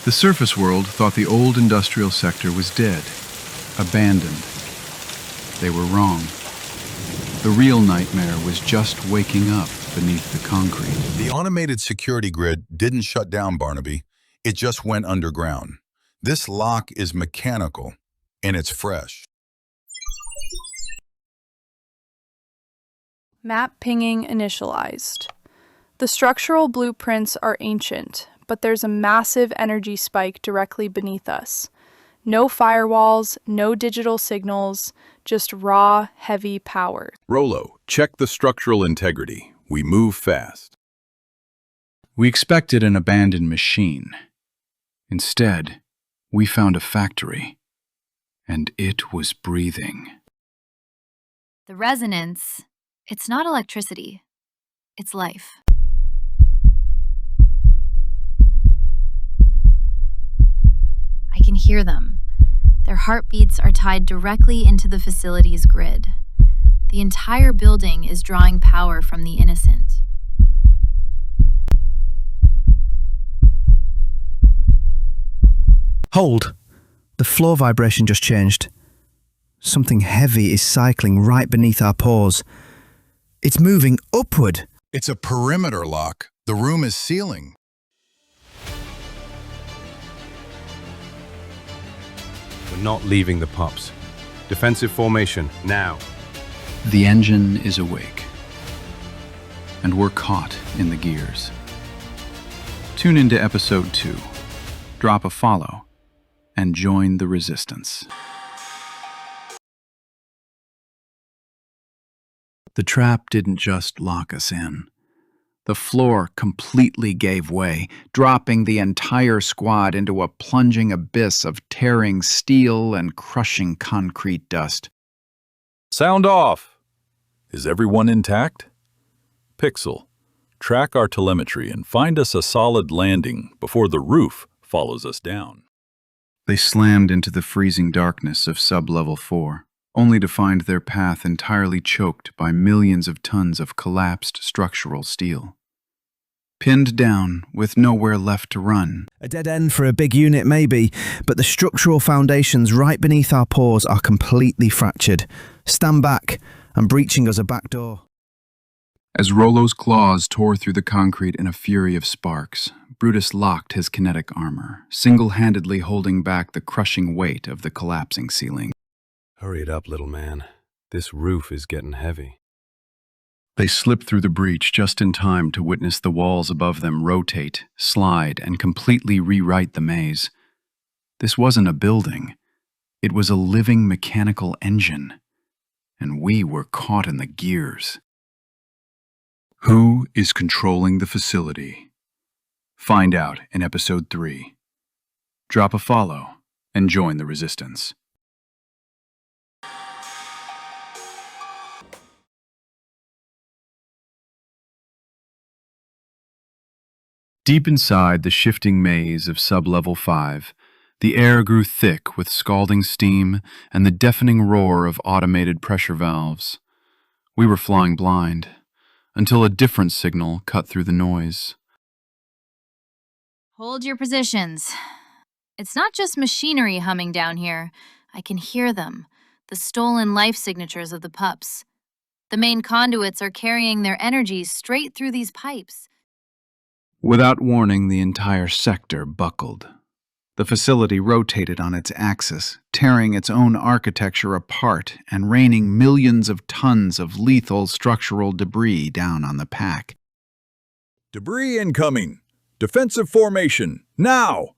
The surface world thought the old industrial sector was dead, abandoned. They were wrong. The real nightmare was just waking up beneath the concrete. The automated security grid didn't shut down, Barnaby. It just went underground. This lock is mechanical, and it's fresh. Map pinging initialized. The structural blueprints are ancient, but there's a massive energy spike directly beneath us. No firewalls, no digital signals, just raw, heavy power. Rolo, check the structural integrity. We move fast. We expected an abandoned machine. Instead, we found a factory, and it was breathing. The resonance, it's not electricity, it's life. I can hear them. Their heartbeats are tied directly into the facility's grid. The entire building is drawing power from the innocent. Hold. The floor vibration just changed. Something heavy is cycling right beneath our paws. It's moving upward. It's a perimeter lock. The room is sealing. We're not leaving the pups. Defensive formation, now. The engine is awake, and we're caught in the gears. Tune into episode 2, drop a follow, and join the resistance. The trap didn't just lock us in. The floor completely gave way, dropping the entire squad into a plunging abyss of tearing steel and crushing concrete dust. Sound off! Is everyone intact? Pixel, track our telemetry and find us a solid landing before the roof follows us down. They slammed into the freezing darkness of sub-level 4, only to find their path entirely choked by millions of tons of collapsed structural steel. Pinned down, with nowhere left to run. A dead end for a big unit maybe, but the structural foundations right beneath our paws are completely fractured. Stand back, and breaching us a back door. As Rolo's claws tore through the concrete in a fury of sparks, Brutus locked his kinetic armor, single-handedly holding back the crushing weight of the collapsing ceiling. Hurry it up, little man. This roof is getting heavy. They slipped through the breach just in time to witness the walls above them rotate, slide, and completely rewrite the maze. This wasn't a building. It was a living mechanical engine. And we were caught in the gears. Who is controlling the facility? Find out in episode 3. Drop a follow and join the resistance. Deep inside the shifting maze of sub-level 5, the air grew thick with scalding steam and the deafening roar of automated pressure valves. We were flying blind, until a different signal cut through the noise. Hold your positions. It's not just machinery humming down here. I can hear them, the stolen life signatures of the pups. The main conduits are carrying their energy straight through these pipes. Without warning, the entire sector buckled. The facility rotated on its axis, tearing its own architecture apart and raining millions of tons of lethal structural debris down on the pack. Debris incoming! Defensive formation, now!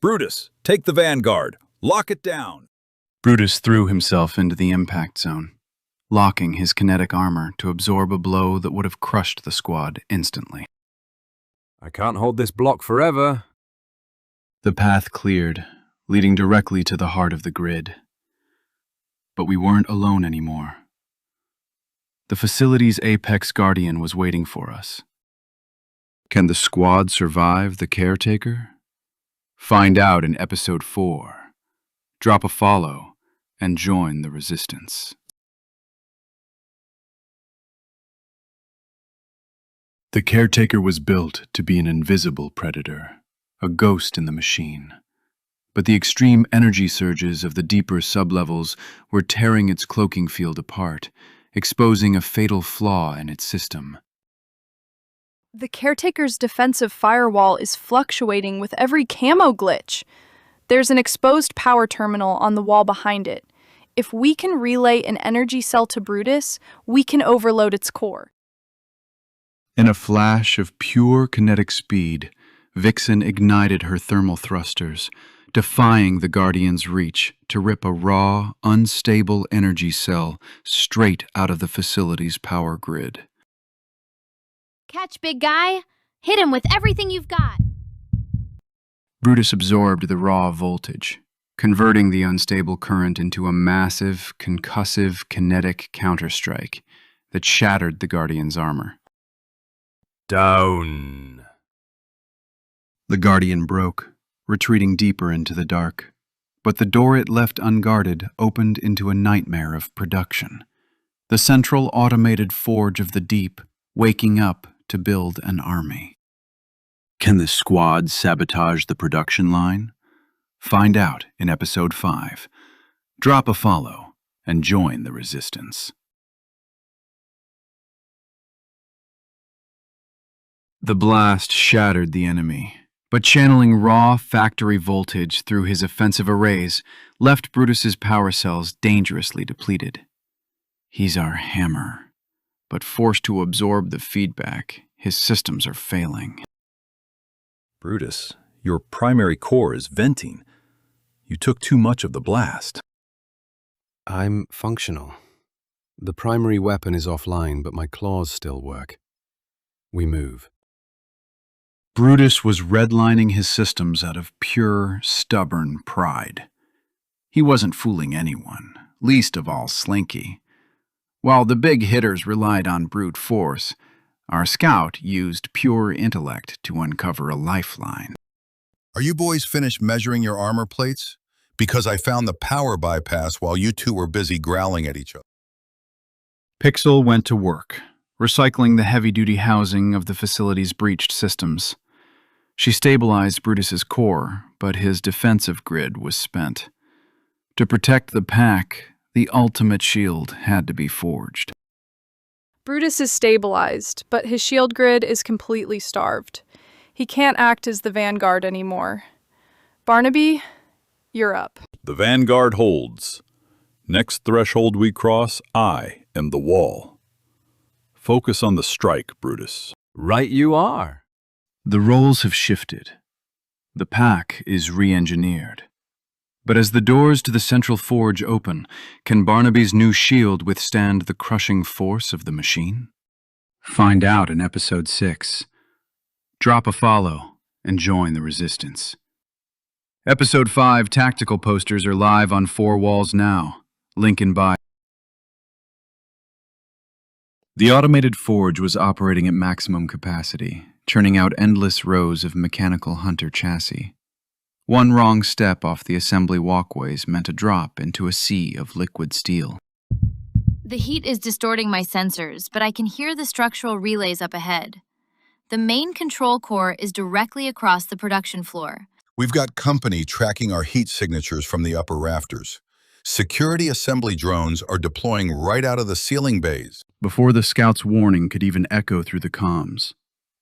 Brutus, take the vanguard. Lock it down. Brutus threw himself into the impact zone, locking his kinetic armor to absorb a blow that would have crushed the squad instantly. I can't hold this block forever. The path cleared, leading directly to the heart of the grid. But we weren't alone anymore. The facility's apex guardian was waiting for us. Can the squad survive the caretaker? Find out in episode 4. Drop a follow and join the resistance. The caretaker was built to be an invisible predator, a ghost in the machine. But the extreme energy surges of the deeper sublevels were tearing its cloaking field apart, exposing a fatal flaw in its system. The caretaker's defensive firewall is fluctuating with every camo glitch. There's an exposed power terminal on the wall behind it. If we can relay an energy cell to Brutus, we can overload its core. In a flash of pure kinetic speed, Vixen ignited her thermal thrusters, defying the Guardian's reach to rip a raw, unstable energy cell straight out of the facility's power grid. Catch, big guy. Hit him with everything you've got. Brutus absorbed the raw voltage, converting the unstable current into a massive, concussive, kinetic counterstrike that shattered the Guardian's armor. Down. The Guardian broke, retreating deeper into the dark, but the door it left unguarded opened into a nightmare of production. The central automated forge of the deep, waking up to build an army. Can the squad sabotage the production line? Find out in Episode 5. Drop a follow and join the resistance. The blast shattered the enemy, but channeling raw factory voltage through his offensive arrays left Brutus's power cells dangerously depleted. He's our hammer, but forced to absorb the feedback, his systems are failing. Brutus, your primary core is venting. You took too much of the blast. I'm functional. The primary weapon is offline, but my claws still work. We move. Brutus was redlining his systems out of pure, stubborn pride. He wasn't fooling anyone, least of all Slinky. While the big hitters relied on brute force, our scout used pure intellect to uncover a lifeline. Are you boys finished measuring your armor plates? Because I found the power bypass while you two were busy growling at each other. Pixel went to work, recycling the heavy-duty housing of the facility's breached systems. She stabilized Brutus's core, but his defensive grid was spent. To protect the pack, the ultimate shield had to be forged. Brutus is stabilized, but his shield grid is completely starved. He can't act as the vanguard anymore. Barnaby, you're up. The vanguard holds. Next threshold we cross, I am the wall. Focus on the strike, Brutus. Right you are. The roles have shifted. The pack is re-engineered. But as the doors to the central forge open, can Barnaby's new shield withstand the crushing force of the machine? Find out in Episode 6. Drop a follow and join the resistance. Episode 5 tactical posters are live on Forthwall now. Link in bio. The automated forge was operating at maximum capacity, churning out endless rows of mechanical hunter chassis. One wrong step off the assembly walkways meant a drop into a sea of liquid steel. The heat is distorting my sensors, but I can hear the structural relays up ahead. The main control core is directly across the production floor. We've got company tracking our heat signatures from the upper rafters. Security assembly drones are deploying right out of the ceiling bays. Before the scout's warning could even echo through the comms,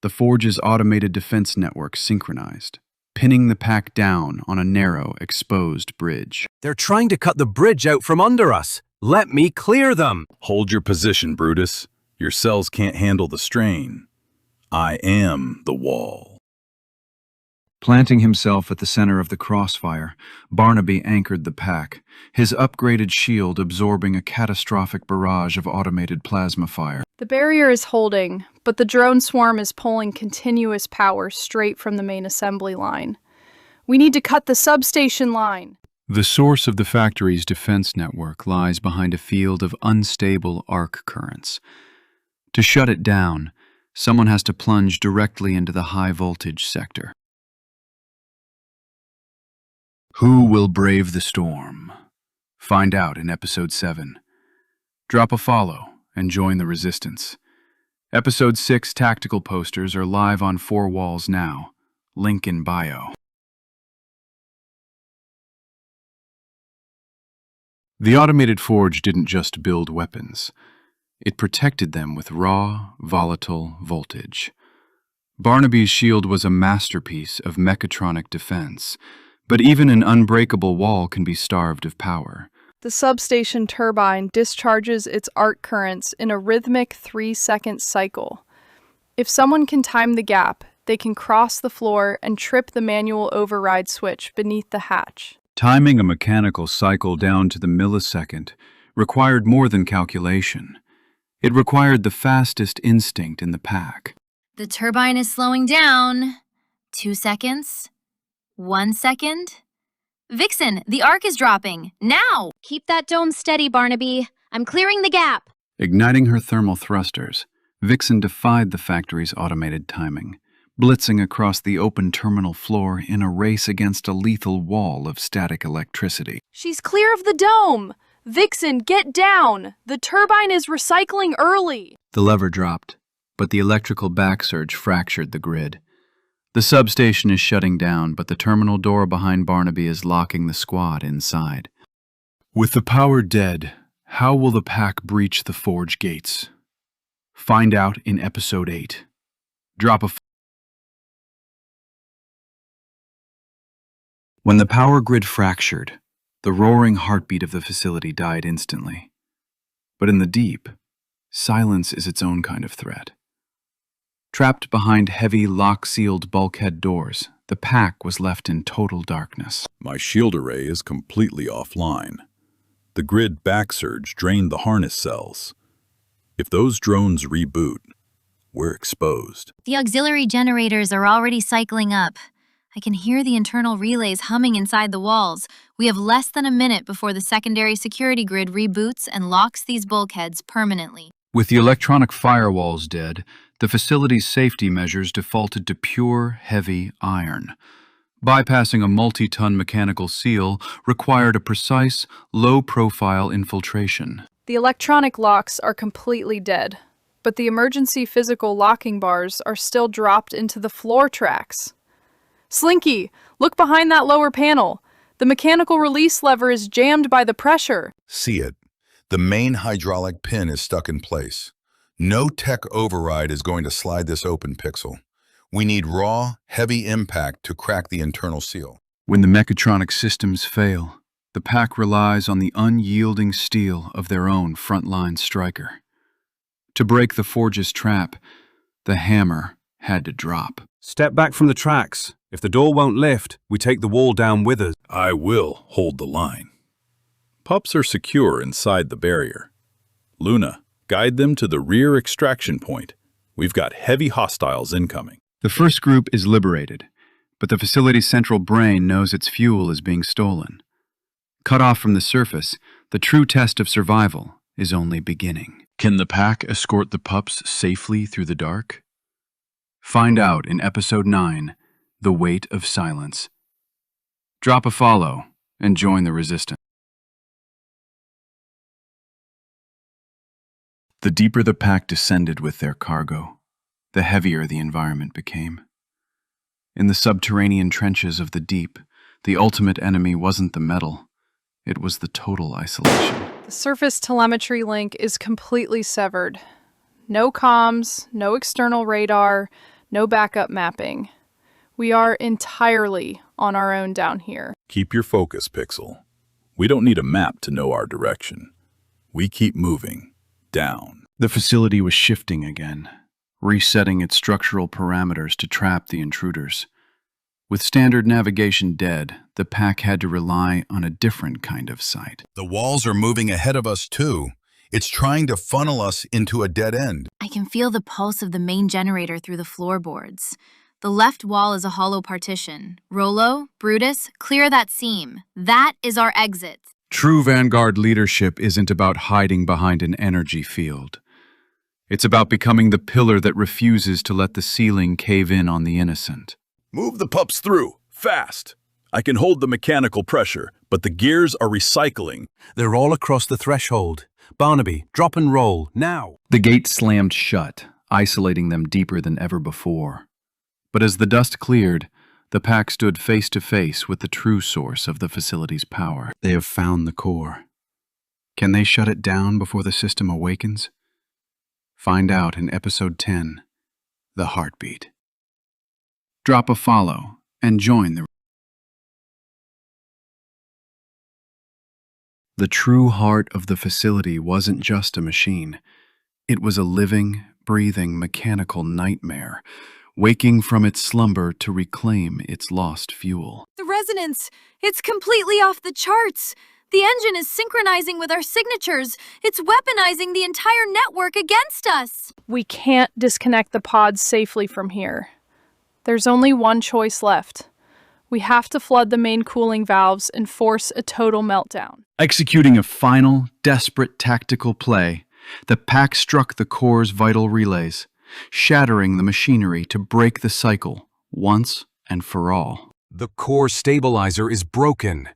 the forge's automated defense network synchronized, pinning the pack down on a narrow, exposed bridge. They're trying to cut the bridge out from under us. Let me clear them. Hold your position, Brutus. Your cells can't handle the strain. I am the wall. Planting himself at the center of the crossfire, Barnaby anchored the pack, his upgraded shield absorbing a catastrophic barrage of automated plasma fire. The barrier is holding, but the drone swarm is pulling continuous power straight from the main assembly line. We need to cut the substation line. The source of the factory's defense network lies behind a field of unstable arc currents. To shut it down, someone has to plunge directly into the high-voltage sector. Who will brave the storm? Find out in Episode 7. Drop a follow and join the resistance. Episode 6 tactical posters are live on Forthwall now. Link in bio. The automated forge didn't just build weapons. It protected them with raw, volatile voltage. Barnaby's shield was a masterpiece of mechatronic defense, but even an unbreakable wall can be starved of power. The substation turbine discharges its arc currents in a rhythmic 3-second cycle. If someone can time the gap, they can cross the floor and trip the manual override switch beneath the hatch. Timing a mechanical cycle down to the millisecond required more than calculation. It required the fastest instinct in the pack. The turbine is slowing down. 2 seconds. 1 second. Vixen, the arc is dropping. Now! Keep that dome steady, Barnaby. I'm clearing the gap. Igniting her thermal thrusters, Vixen defied the factory's automated timing, blitzing across the open terminal floor in a race against a lethal wall of static electricity. She's clear of the dome! Vixen, get down! The turbine is recycling early! The lever dropped, but the electrical backsurge fractured the grid. The substation is shutting down, but the terminal door behind Barnaby is locking the squad inside. With the power dead, how will the pack breach the forge gates? Find out in Episode 8. Drop a... When the power grid fractured, the roaring heartbeat of the facility died instantly. But in the deep, silence is its own kind of threat. Trapped behind heavy, lock-sealed bulkhead doors, the pack was left in total darkness. My shield array is completely offline. The grid backsurge drained the harness cells. If those drones reboot, we're exposed. The auxiliary generators are already cycling up. I can hear the internal relays humming inside the walls. We have less than a minute before the secondary security grid reboots and locks these bulkheads permanently. With the electronic firewalls dead, the facility's safety measures defaulted to pure, heavy iron. Bypassing a multi-ton mechanical seal required a precise, low-profile infiltration. The electronic locks are completely dead, but the emergency physical locking bars are still dropped into the floor tracks. Slinky, look behind that lower panel. The mechanical release lever is jammed by the pressure. See it. The main hydraulic pin is stuck in place. No tech override is going to slide this open, Pixel. We need raw, heavy impact to crack the internal seal. When the mechatronic systems fail, the pack relies on the unyielding steel of their own frontline striker. To break the forge's trap, the hammer had to drop. Step back from the tracks. If the door won't lift, we take the wall down with us. I will hold the line. Pups are secure inside the barrier. Luna, guide them to the rear extraction point. We've got heavy hostiles incoming. The first group is liberated, but the facility's central brain knows its fuel is being stolen. Cut off from the surface, the true test of survival is only beginning. Can the pack escort the pups safely through the dark? Find out in Episode 9, The Weight of Silence. Drop a follow and join the resistance. The deeper the pack descended with their cargo, the heavier the environment became. In the subterranean trenches of the deep, the ultimate enemy wasn't the metal, it was the total isolation. The surface telemetry link is completely severed. No comms, no external radar, no backup mapping. We are entirely on our own down here. Keep your focus, Pixel. We don't need a map to know our direction. We keep moving. Down. The facility was shifting again, resetting its structural parameters to trap the intruders. With standard navigation dead, the pack had to rely on a different kind of sight. The walls are moving ahead of us too. It's trying to funnel us into a dead end. I can feel the pulse of the main generator through the floorboards. The left wall is a hollow partition. Rolo, Brutus, clear that seam. That is our exit. True Vanguard leadership isn't about hiding behind an energy field. It's about becoming the pillar that refuses to let the ceiling cave in on the innocent. Move the pups through, fast. I can hold the mechanical pressure, but the gears are recycling. They're all across the threshold. Barnaby, drop and roll, now. The gate slammed shut, isolating them deeper than ever before. But as the dust cleared, The pack stood face to face with the true source of the facility's power. They have found the core. Can they shut it down before the system awakens? Find out in Episode 10, The Heartbeat. Drop a follow and join the... The true heart of the facility wasn't just a machine. It was a living, breathing, mechanical nightmare, waking from its slumber to reclaim its lost fuel. The resonance! It's completely off the charts! The engine is synchronizing with our signatures. It's weaponizing the entire network against us. We can't disconnect the pods safely from here. There's only one choice left. We have to flood the main cooling valves and force a total meltdown. Executing a final, desperate tactical play, the pack struck the core's vital relays, shattering the machinery to break the cycle once and for all. The core stabilizer is broken.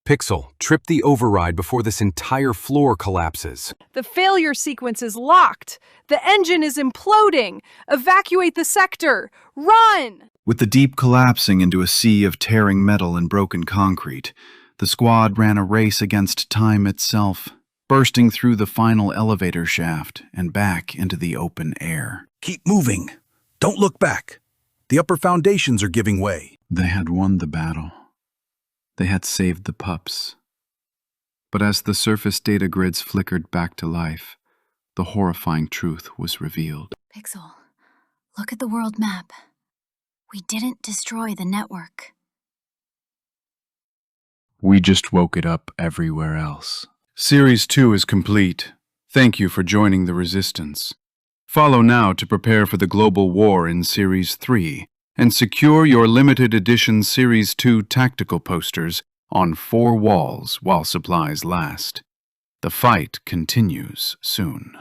Pixel, trip the override before this entire floor collapses. The failure sequence is locked. The engine is imploding. Evacuate the sector. Run! With the deep collapsing into a sea of tearing metal and broken concrete, the squad ran a race against time itself, bursting through the final elevator shaft and back into the open air. Keep moving. Don't look back. The upper foundations are giving way. They had won the battle. They had saved the pups. But as the surface data grids flickered back to life, the horrifying truth was revealed. Pixel, look at the world map. We didn't destroy the network. We just woke it up everywhere else. Series 2 is complete. Thank you for joining the Resistance. Follow now to prepare for the global war in Series 3 and secure your limited edition Series 2 tactical posters on 4 walls while supplies last. The fight continues soon.